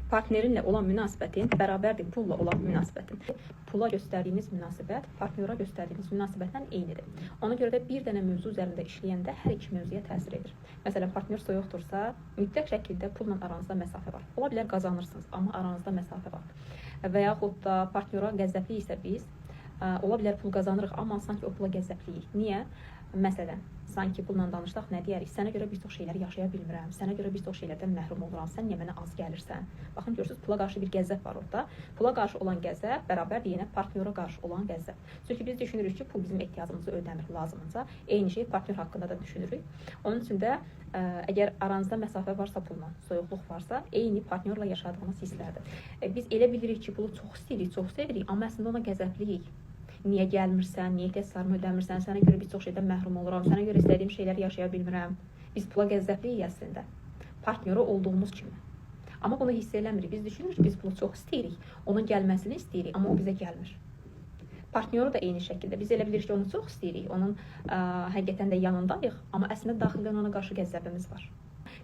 Partnerinlə olan münasibətin bərabərdir pulla olan münasibətin. Pula göstərdiyiniz münasibət partnyora göstərdiyiniz münasibətlə eynidir. Ona görə də bir dənə mövzu üzərində işləyəndə hər iki mövzuya təsir edir. Məsələn, partnyor soyuqdursa, mütləq şəkildə pulla aranızda məsafə var. Ola bilər qazanırsınız, amma aranızda məsafə var. Və yaxud da partnyora qəzzəbli isə biz, ola bilər pul qazanırıq, amma sanki o pula qəzzəbliyik. Niyə? Məsələn, sanki pulla danışdaq nə deyərik? Sənə görə bir çox şeyləri yaşaya bilmirəm, sənə görə bir çox şeylərdən məhrum oluram, sən niyə mənə az gəlirsən? Baxın, görürsünüz, pula qarşı bir qəzzəb var orada. Pula qarşı olan qəzzəb bərabərdir yenə partnyora qarşı olan qəzzəb. Çünki biz düşünürük ki, pul bizim ehtiyacımızı ödəmir lazımınca. Eyni şey partnyor haqqında da düşünürük. Onun üçün də əgər aranızda məsafə varsa pulla, soyuqluq varsa, eyni partnyorla yaşadığınız hisslərdir. Biz elə bilirik ki, pulu çox istəyirik, çox sevirik, amma əslində ona qəzəbliyik. Niyə gəlmirsən, niyə ehtiyaclarımı ödəmirsən, sənə görə bir çox şeydən məhrum oluram, sənə görə istədiyim şeyləri yaşaya bilmirəm. Biz pula qəzzəbliyik əslində, partnyoru olduğumuz kimi. Amma bunu hiss eləmirik, biz düşünürük, biz pulu çox istəyirik, onun gəlməsini istəyirik, amma o bizə gəlmir. Partnyoru da eyni şəkildə, biz elə bilirik ki, onu çox istəyirik, onun həqiqətən də yanındayıq, amma əslində daxildən ona qarşı qəzzəbimiz var.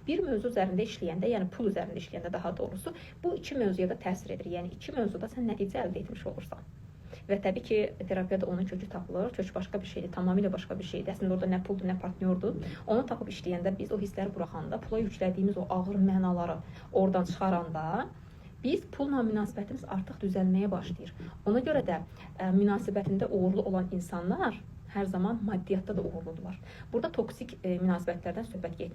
Bir mövzu üzərində işləyəndə, yəni pul üzərində işləyəndə daha doğrusu, bu iki mövzuya da təsir edir. Yəni iki mövzuda sən nəticə əldə etmiş olursan. Və təbii ki, terapiyada onun kökü tapılır, kök başqa bir şeydir, tamamilə başqa bir şeydir. Əslində orada nə puldur, nə partnyordur. Onu tapıb işləyəndə, biz o hissləri buraxanda, pula yüklədiyimiz o ağır mənaları oradan çıxaranda, biz pulla münasibətimiz artıq düzəlməyə başlayır. Ona görə də münasibətində uğurlu olan insanlar hər zaman maddiyyatda da uğurludular. Burada toksik münasibətlərdən söhbət getmir.